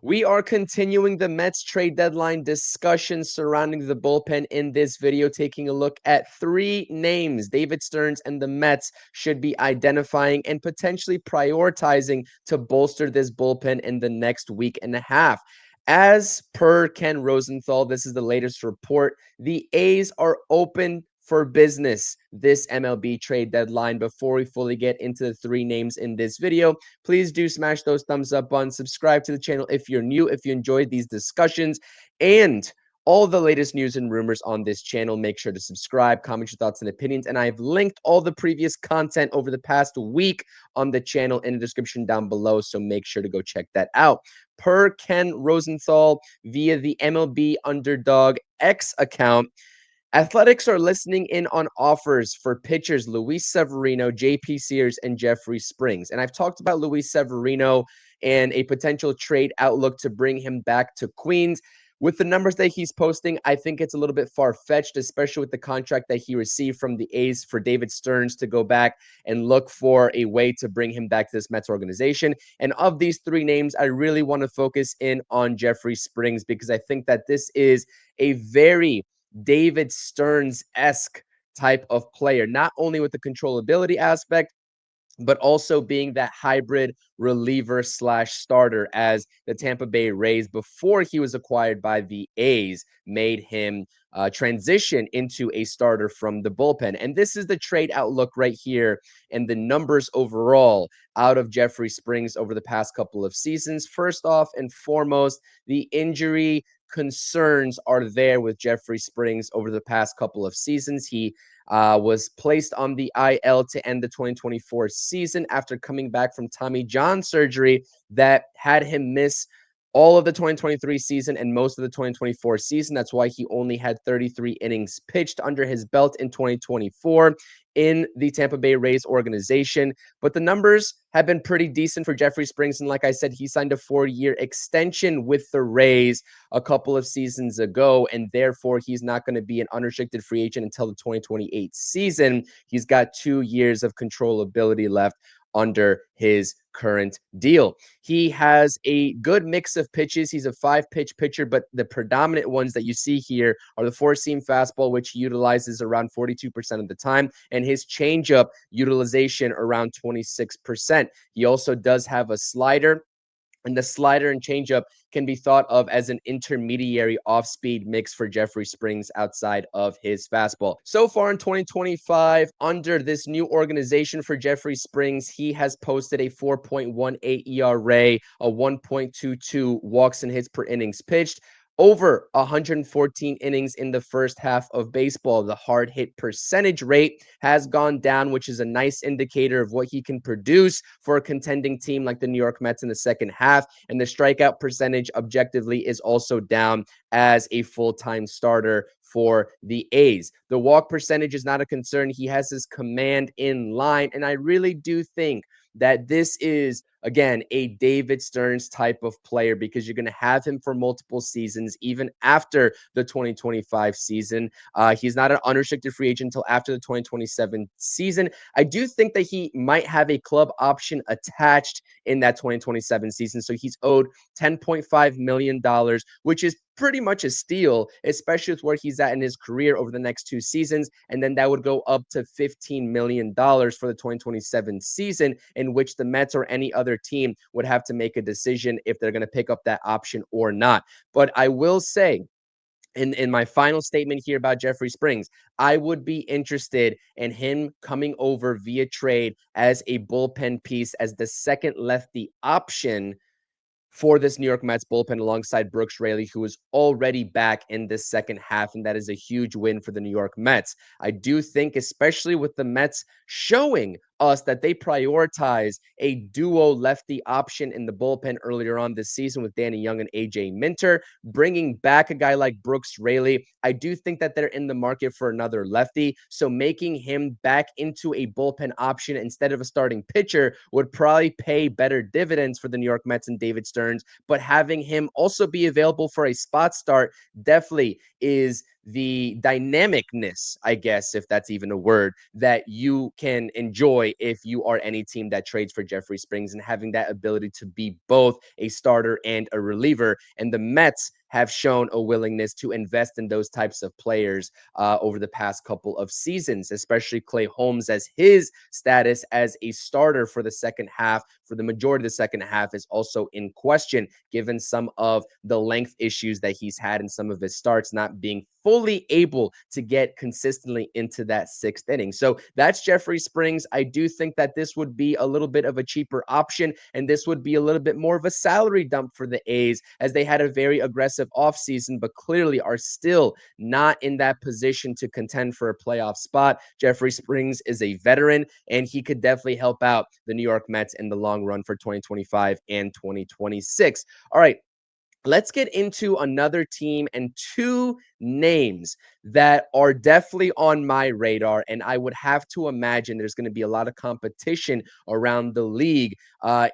We are continuing the Mets trade deadline discussion surrounding the bullpen in this video, taking a look at three names David Stearns and the Mets should be identifying and potentially prioritizing to bolster this bullpen in the next week and a half. As per Ken Rosenthal, this is the latest report. The A's are open for business this MLB trade deadline. Before we fully get into the three names in this video, please do smash those thumbs up buttons, subscribe to the channel if you're new, if you enjoyed these discussions, and all the latest news and rumors on this channel. Make sure to subscribe, comment your thoughts and opinions, and I've linked all the previous content over the past week on the channel in the description down below, so make sure to go check that out. Per Ken Rosenthal via the MLB Underdog X account, Athletics are listening in on offers for pitchers Luis Severino, JP Sears, and Jeffrey Springs. And I've talked about Luis Severino and a potential trade outlook to bring him back to Queens. With the numbers that he's posting, I think it's a little bit far-fetched, especially with the contract that he received from the A's for David Stearns to go back and look for a way to bring him back to this Mets organization. And of these three names, I really want to focus in on Jeffrey Springs because I think that this is a very David Stearns-esque type of player, not only with the controllability aspect, but also being that hybrid reliever slash starter, as the Tampa Bay Rays, before he was acquired by the A's, made him transition into a starter from the bullpen. And this is the trade outlook right here and the numbers overall out of Jeffrey Springs over the past couple of seasons. First off and foremost, the injury concerns are there with Jeffrey Springs over the past couple of seasons. He was placed on the IL to end the 2024 season after coming back from Tommy John surgery that had him miss all of the 2023 season and most of the 2024 season. That's why he only had 33 innings pitched under his belt in 2024 in the Tampa Bay Rays organization. But the numbers have been pretty decent for Jeffrey Springs. And like I said, he signed a 4-year extension with the Rays a couple of seasons ago. And therefore, he's not going to be an unrestricted free agent until the 2028 season. He's got 2 years of controllability left under his current deal. He has a good mix of pitches. He's a 5-pitch pitcher, but the predominant ones that you see here are the 4-seam fastball, which he utilizes around 42% of the time, and his changeup utilization around 26%. He also does have a slider, and the slider and changeup can be thought of as an intermediary off-speed mix for Jeffrey Springs outside of his fastball. So far in 2025, under this new organization for Jeffrey Springs, he has posted a 4.18 ERA, a 1.22 walks and hits per innings pitched, over 114 innings in the first half of baseball. The hard hit percentage rate has gone down, which is a nice indicator of what he can produce for a contending team like the New York Mets in the second half. And the strikeout percentage objectively is also down as a full-time starter for the A's. The walk percentage is not a concern. He has his command in line. And I really do think that this is, again, a David Stearns type of player because you're going to have him for multiple seasons, even after the 2025 season. He's not an unrestricted free agent until after the 2027 season. I do think that he might have a club option attached in that 2027 season. So he's owed $10.5 million, which is pretty much a steal, especially with where he's at in his career over the next 2 seasons. And then that would go up to $15 million for the 2027 season, in which the Mets or any other team would have to make a decision if they're going to pick up that option or not. But I will say, in my final statement here about Jeffrey Springs, I would be interested in him coming over via trade as a bullpen piece, as the second lefty option for this New York Mets bullpen alongside Brooks Raley, who is already back in this second half, and that is a huge win for the New York Mets. I do think, especially with the Mets showing us that they prioritize a duo lefty option in the bullpen earlier on this season with Danny Young and AJ Minter, bringing back a guy like Brooks Raley, I do think that they're in the market for another lefty. So making him back into a bullpen option instead of a starting pitcher would probably pay better dividends for the New York Mets and David Stearns. But having him also be available for a spot start definitely is the dynamicness, I guess, if that's even a word, that you can enjoy if you are any team that trades for Jeffrey Springs, and having that ability to be both a starter and a reliever. And the Mets have shown a willingness to invest in those types of players over the past couple of seasons, especially Clay Holmes, as his status as a starter for the second half, for the majority of the second half, is also in question, given some of the length issues that he's had in some of his starts, not being fully able to get consistently into that sixth inning. So that's Jeffrey Springs. I do think that this would be a little bit of a cheaper option, and this would be a little bit more of a salary dump for the A's, as they had a very aggressive offseason, but clearly are still not in that position to contend for a playoff spot. Jeffrey Springs is a veteran, and he could definitely help out the New York Mets in the long run for 2025 and 2026. All right, let's get into another team and two names that are definitely on my radar. And I would have to imagine there's going to be a lot of competition around the league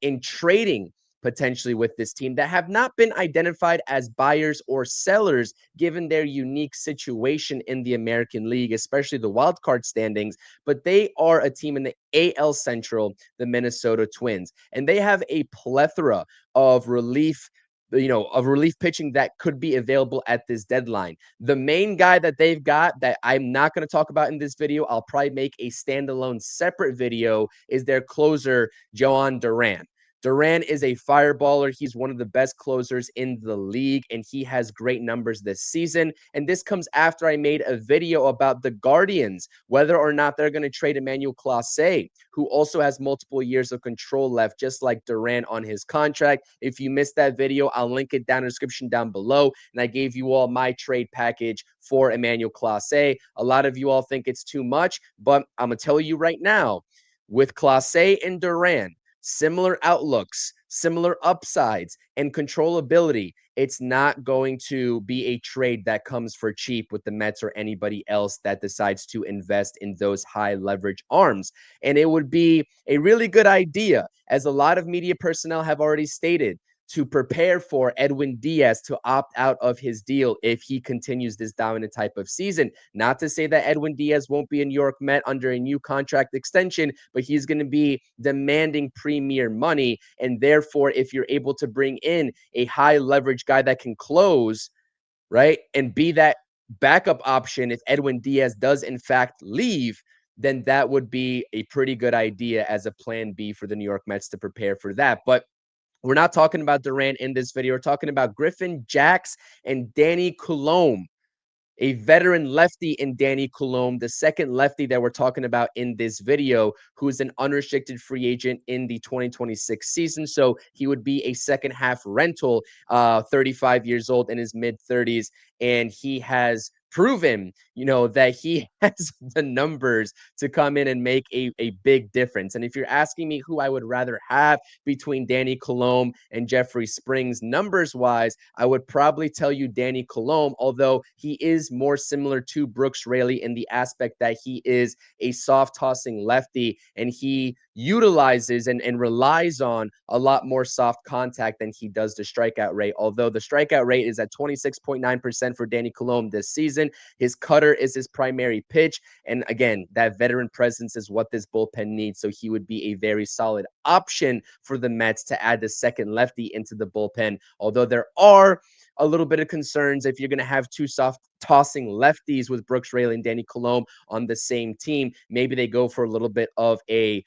in trading potentially with this team, that have not been identified as buyers or sellers given their unique situation in the American League, especially the wild card standings. But they are a team in the AL Central, the Minnesota Twins, and they have a plethora of relief pitching that could be available at this deadline. The main guy that they've got that I'm not going to talk about in this video, I'll probably make a standalone separate video, is their closer, Joan Duran. Duran is a fireballer. He's one of the best closers in the league, and he has great numbers this season. And this comes after I made a video about the Guardians, whether or not they're going to trade Emmanuel Clase, who also has multiple years of control left, just like Duran on his contract. If you missed that video, I'll link it down in the description down below. And I gave you all my trade package for Emmanuel Clase. A lot of you all think it's too much, but I'm going to tell you right now, with Clase and Duran, similar outlooks, similar upsides, and controllability, it's not going to be a trade that comes for cheap with the Mets or anybody else that decides to invest in those high leverage arms. And it would be a really good idea, as a lot of media personnel have already stated, to prepare for Edwin Diaz to opt out of his deal if he continues this dominant type of season. Not to say that Edwin Diaz won't be a New York Met under a new contract extension, but he's going to be demanding premier money. And therefore, if you're able to bring in a high leverage guy that can close, right, and be that backup option if Edwin Diaz does in fact leave, then that would be a pretty good idea as a plan B for the New York Mets to prepare for that. But we're not talking about Durant in this video. We're talking about Griffin Jax and Danny Coulombe, a veteran lefty in Danny Coulombe, the second lefty that we're talking about in this video, who is an unrestricted free agent in the 2026 season. So he would be a second half rental, 35 years old, in his mid 30s. And he has proven, that he has the numbers to come in and make a big difference. And if you're asking me who I would rather have between Danny Coulombe and Jeffrey Springs, numbers wise, I would probably tell you Danny Coulombe, although he is more similar to Brooks Raley in the aspect that he is a soft tossing lefty, and he utilizes and relies on a lot more soft contact than he does the strikeout rate. Although the strikeout rate is at 26.9% for Danny Coulombe this season, his cutter is his primary pitch. And again, that veteran presence is what this bullpen needs. So he would be a very solid option for the Mets to add the second lefty into the bullpen. Although there are a little bit of concerns if you're going to have two soft tossing lefties with Brooks Raley and Danny Coulombe on the same team. Maybe they go for a little bit of a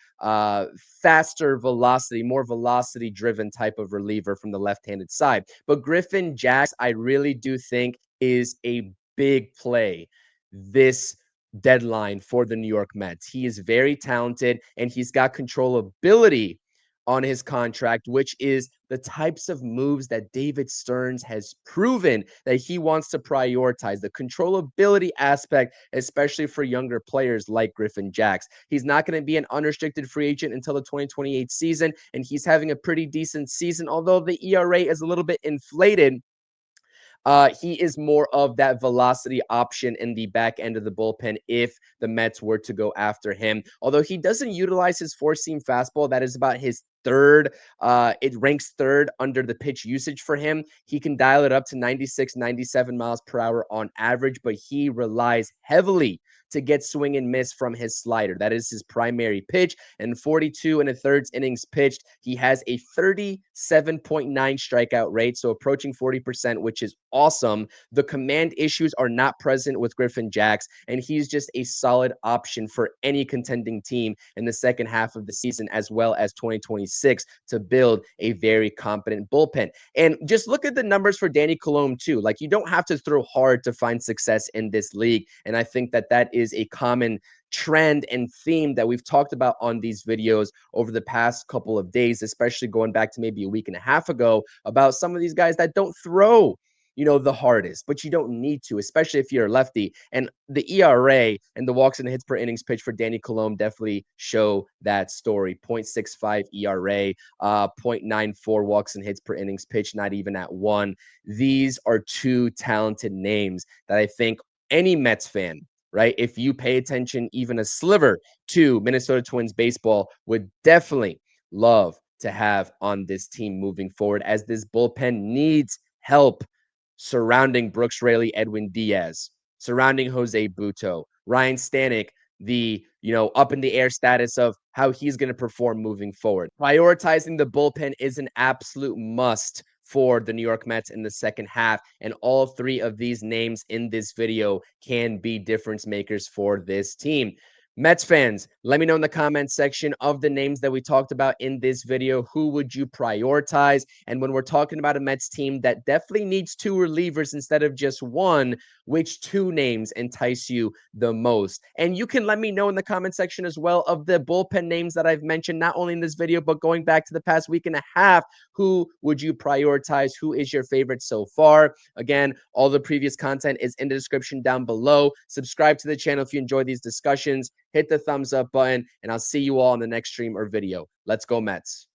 faster velocity, more velocity driven type of reliever from the left-handed side. But Griffin Jax, I really do think, is a big play this deadline for the New York Mets. He is very talented, and he's got controllability on his contract, which is the types of moves that David Stearns has proven that he wants to prioritize, the controllability aspect, especially for younger players like Griffin Jax. He's not going to be an unrestricted free agent until the 2028 season, and he's having a pretty decent season, although the ERA is a little bit inflated. He is more of that velocity option in the back end of the bullpen if the Mets were to go after him. Although he doesn't utilize his four-seam fastball, that is about his third. It ranks third under the pitch usage for him. He can dial it up to 96, 97 miles per hour on average, but he relies heavily to get swing and miss from his slider. That is his primary pitch. And 42 and a third innings pitched, he has a 37.9 strikeout rate, so approaching 40%, which is awesome. The command issues are not present with Griffin Jax, and he's just a solid option for any contending team in the second half of the season, as well as 2026, to build a very competent bullpen. And just look at the numbers for Danny Coulombe, too. Like, you don't have to throw hard to find success in this league. And I think that that is a common trend and theme that we've talked about on these videos over the past couple of days, especially going back to maybe a week and a half ago, about some of these guys that don't throw the hardest, but you don't need to, especially if you're a lefty. And the ERA and the walks and hits per innings pitch for Danny Coulombe definitely show that story. 0.65 ERA, 0.94 walks and hits per innings pitch, not even at one. These are two talented names that I think any Mets fan, right, if you pay attention even a sliver to Minnesota Twins baseball, would definitely love to have on this team moving forward, as this bullpen needs help surrounding Brooks Raley, Edwin Diaz, surrounding Jose Butto, Ryan Stanek, the up in the air status of how he's going to perform moving forward. Prioritizing the bullpen is an absolute must for the New York Mets in the second half, and all three of these names in this video can be difference makers for this team. Mets fans, let me know in the comments section of the names that we talked about in this video. Who would you prioritize? And when we're talking about a Mets team that definitely needs two relievers instead of just one, which two names entice you the most? And you can let me know in the comment section as well of the bullpen names that I've mentioned, not only in this video, but going back to the past week and a half. Who would you prioritize? Who is your favorite so far? Again, all the previous content is in the description down below. Subscribe to the channel if you enjoy these discussions. Hit the thumbs up button, and I'll see you all in the next stream or video. Let's go Mets.